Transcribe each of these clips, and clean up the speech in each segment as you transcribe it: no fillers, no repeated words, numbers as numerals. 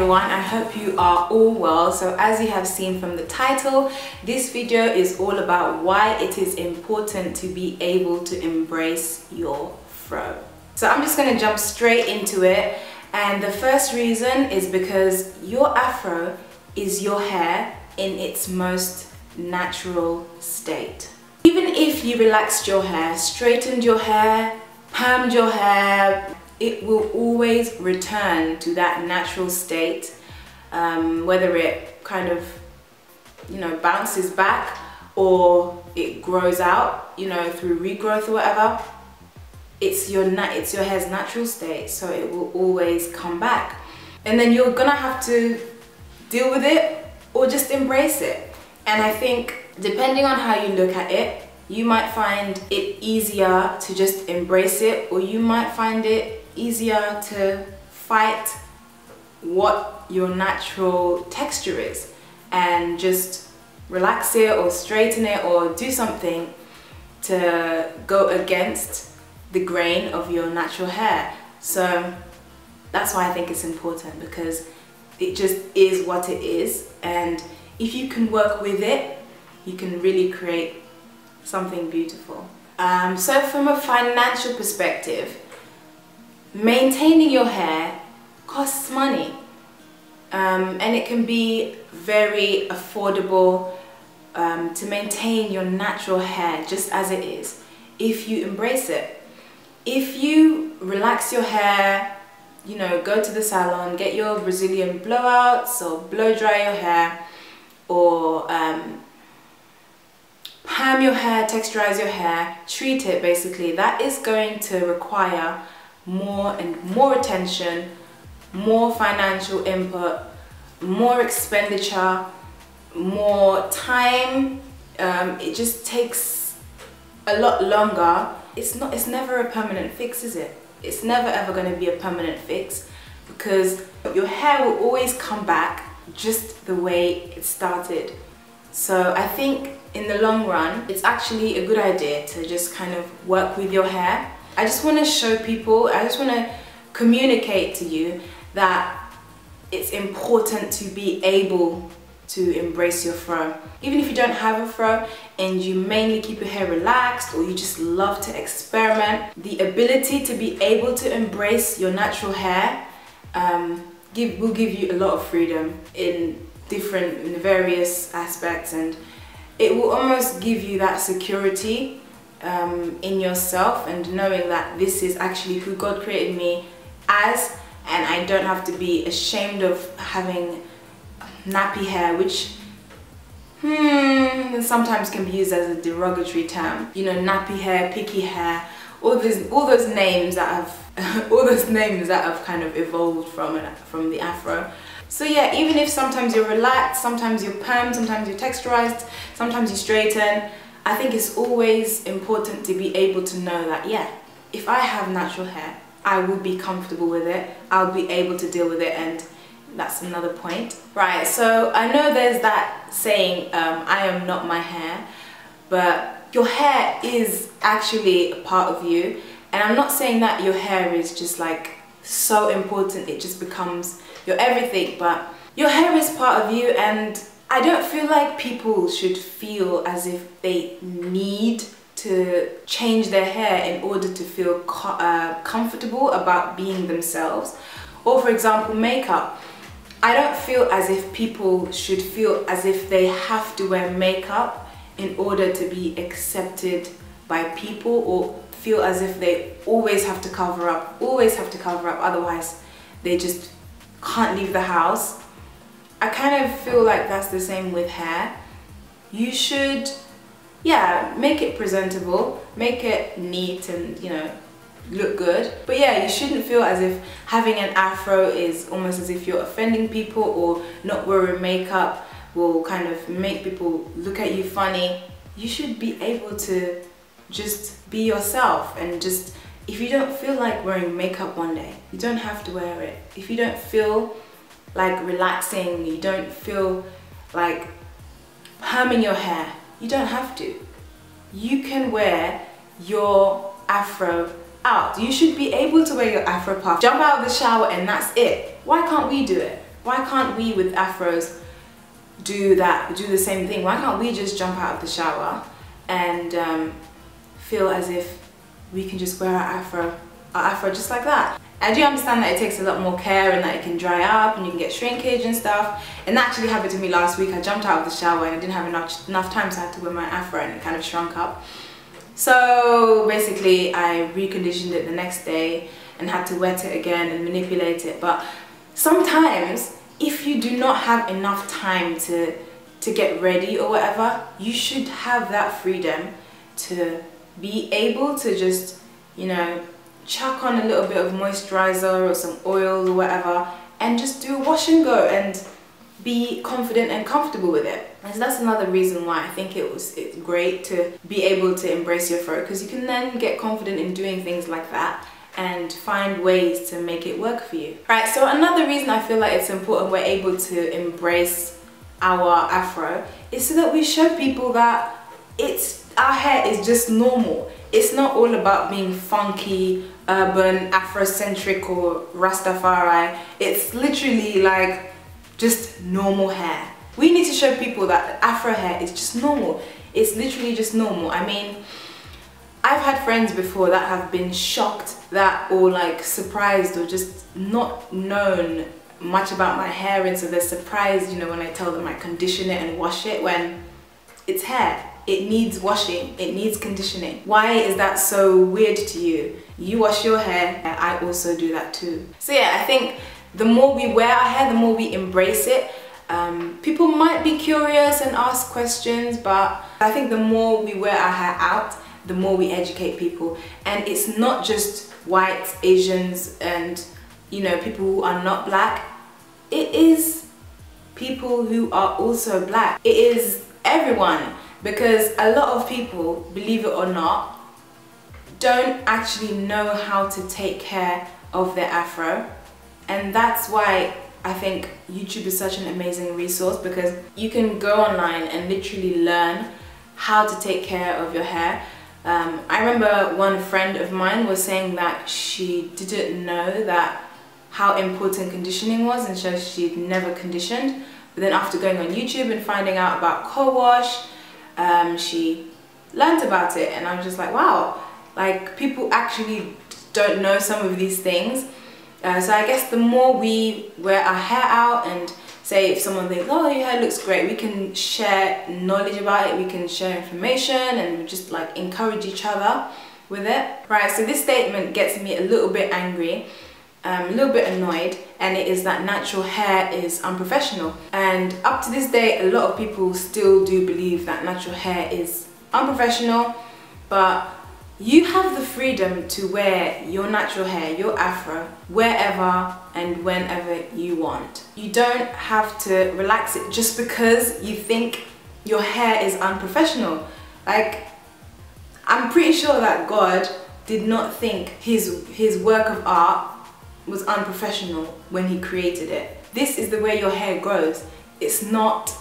everyone, I hope you are all well. So as you have seen from the title, this video is all about why it is important to be able to embrace your fro. So I'm just going to jump straight into it, and the first reason is because your afro is your hair in its most natural state. Even if you relaxed your hair, straightened your hair, permed your hair, it will always return to that natural state, whether it kind of, bounces back or it grows out, through regrowth or whatever. It's your hair's natural state, so it will always come back. And then you're gonna have to deal with it or just embrace it. And I think depending on how you look at it, you might find it easier to just embrace it, or you might find it easier to fight what your natural texture is and just relax it or straighten it or do something to go against the grain of your natural hair. So that's why I think it's important, because it just is what it is, and if you can work with it, you can really create something beautiful. So from a financial perspective, maintaining your hair costs money, and it can be very affordable to maintain your natural hair just as it is if you embrace it. If you relax your hair, go to the salon, get your Brazilian blowouts or blow dry your hair, or perm your hair, texturize your hair, treat it basically, that is going to require more and more attention, more financial input, more expenditure, more time. It just takes a lot longer. It's never a permanent fix, is it? It's never ever going to be a permanent fix, because your hair will always come back just the way it started. So I think in the long run, it's actually a good idea to just kind of work with your hair. I just want to show people, I just want to communicate to you that it's important to be able to embrace your fro. Even if you don't have a fro and you mainly keep your hair relaxed, or you just love to experiment, the ability to be able to embrace your natural hair will give you a lot of freedom in various aspects, and it will almost give you that security in yourself, and knowing that this is actually who God created me as, and I don't have to be ashamed of having nappy hair, which sometimes can be used as a derogatory term. Nappy hair, picky hair, all those names that have kind of evolved from the afro. So yeah, even if sometimes you're relaxed, sometimes you're permed, sometimes you're texturized, sometimes you straighten, I think it's always important to be able to know that, yeah, if I have natural hair, I will be comfortable with it, I'll be able to deal with it, and that's another point. Right, so I know there's that saying, I am not my hair, but your hair is actually a part of you, and I'm not saying that your hair is just like so important, it just becomes your everything, but your hair is part of you, and I don't feel like people should feel as if they need to change their hair in order to feel comfortable about being themselves. Or for example, makeup. I don't feel as if people should feel as if they have to wear makeup in order to be accepted by people, or feel as if they always have to cover up, otherwise they just can't leave the house. I kind of feel like that's the same with hair. You should, yeah, make it presentable, make it neat and, look good. But yeah, you shouldn't feel as if having an afro is almost as if you're offending people, or not wearing makeup will kind of make people look at you funny. You should be able to just be yourself, and just, if you don't feel like wearing makeup one day, you don't have to wear it. If you don't feel like relaxing, you don't feel like perming your hair, you don't have to. You can wear your afro out. You should be able to wear your afro puff, jump out of the shower, and that's it. Why can't we do it? why can't we with afros do the same thing? Why can't we just jump out of the shower and feel as if we can just wear our afro just like that? I do understand that it takes a lot more care and that it can dry up and you can get shrinkage and stuff. And that actually happened to me last week. I jumped out of the shower and I didn't have enough time, so I had to wear my afro and it kind of shrunk up. So basically I reconditioned it the next day and had to wet it again and manipulate it. But sometimes if you do not have enough time to get ready or whatever, you should have that freedom to be able to just, you know, chuck on a little bit of moisturizer or some oil or whatever and just do a wash and go and be confident and comfortable with it. And so that's another reason why I think it's great to be able to embrace your afro, because you can then get confident in doing things like that and find ways to make it work for you. Right, so another reason I feel like it's important we're able to embrace our afro is so that we show people that our hair is just normal. It's not all about being funky, urban, Afrocentric or Rastafari. It's literally like just normal hair. We need to show people that afro hair is just normal. It's literally just normal. I mean, I've had friends before that have been shocked or like surprised or just not known much about my hair, and so they're surprised, you know, when I tell them I condition it and wash it, when it's hair. It needs washing, it needs conditioning. Why is that so weird to you? You wash your hair, I also do that too. So yeah, I think the more we wear our hair, the more we embrace it. People might be curious and ask questions, but I think the more we wear our hair out, the more we educate people. And it's not just whites, Asians, and, you know, people who are not black. It is people who are also black. It is everyone. Because a lot of people, believe it or not, don't actually know how to take care of their afro. And that's why I think YouTube is such an amazing resource, because you can go online and literally learn how to take care of your hair. I remember one friend of mine was saying that she didn't know how important conditioning was, and so she'd never conditioned. But then after going on YouTube and finding out about co-wash, she learned about it, and I was just like, wow, like people actually don't know some of these things. So I guess the more we wear our hair out, and say if someone thinks, oh, your hair looks great, we can share knowledge about it, we can share information, and we just like encourage each other with it. Right, so this statement gets me a little bit angry, a little bit annoyed, and it is that natural hair is unprofessional. And up to this day, a lot of people still do believe that natural hair is unprofessional, but you have the freedom to wear your natural hair, your afro, wherever and whenever you want. You don't have to relax it just because you think your hair is unprofessional. Like, I'm pretty sure that God did not think his work of art was unprofessional when he created it. This is the way your hair grows. It's not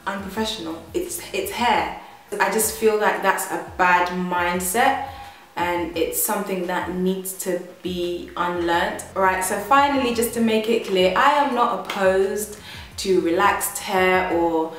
unprofessional, it's hair. I just feel like that's a bad mindset, and it's something that needs to be unlearned. Alright, so finally, just to make it clear, I am not opposed to relaxed hair or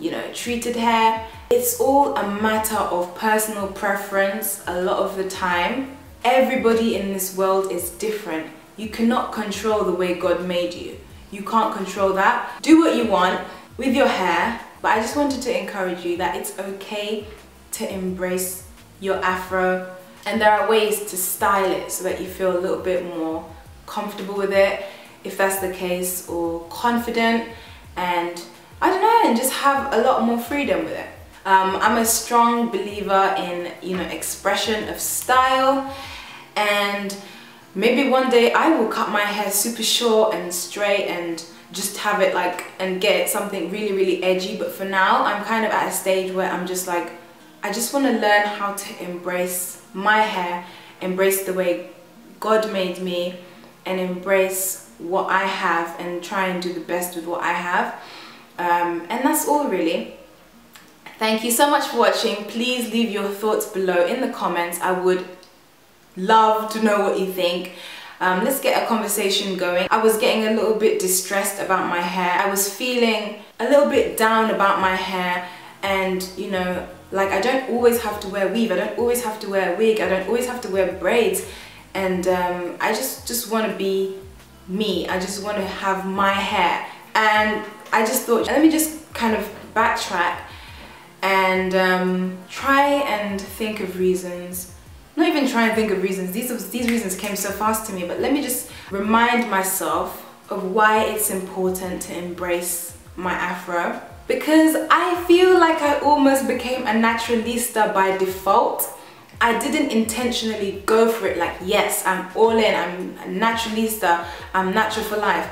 you know, treated hair. It's all a matter of personal preference a lot of the time. Everybody in this world is different. You cannot control the way God made you. You can't control that. Do what you want with your hair, but I just wanted to encourage you that it's okay to embrace your afro, and there are ways to style it so that you feel a little bit more comfortable with it, if that's the case, or confident, and I don't know, and just have a lot more freedom with it. I'm a strong believer in, you know, expression of style, and maybe one day I will cut my hair super short and straight and just have it like, and get something really, really edgy. But for now, I'm kind of at a stage where I'm just like, I just want to learn how to embrace my hair, embrace the way God made me, and embrace what I have and try and do the best with what I have. And that's all really. Thank you so much for watching. Please leave your thoughts below in the comments. I would love to know what you think. Let's get a conversation going. I was getting a little bit distressed about my hair. I was feeling a little bit down about my hair, and you know, like I don't always have to wear weave, I don't always have to wear a wig, I don't always have to wear braids, and I just want to be me. I just want to have my hair, and I just thought, let me just kind of backtrack and try and think of reasons. Not even try and think of reasons, these reasons came so fast to me, but let me just remind myself of why it's important to embrace my afro. Because I feel like I almost became a naturalista by default. I didn't intentionally go for it like, yes, I'm all in, I'm a naturalista, I'm natural for life.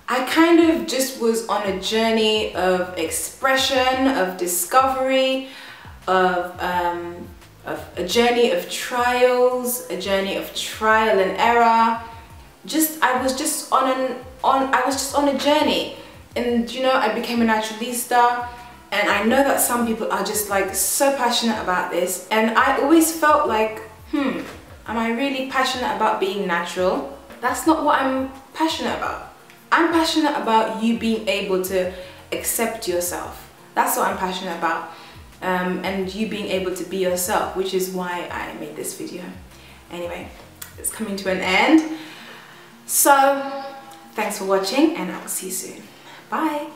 I kind of just was on a journey of expression, of discovery, of a journey of trials, a journey of trial and error. I was just on a journey. And you know, I became a naturalista, and I know that some people are just like so passionate about this, and I always felt like, am I really passionate about being natural? That's not what I'm passionate about. I'm passionate about you being able to accept yourself. That's what I'm passionate about, and you being able to be yourself, which is why I made this video. Anyway, it's coming to an end. So thanks for watching, and I will see you soon. Bye.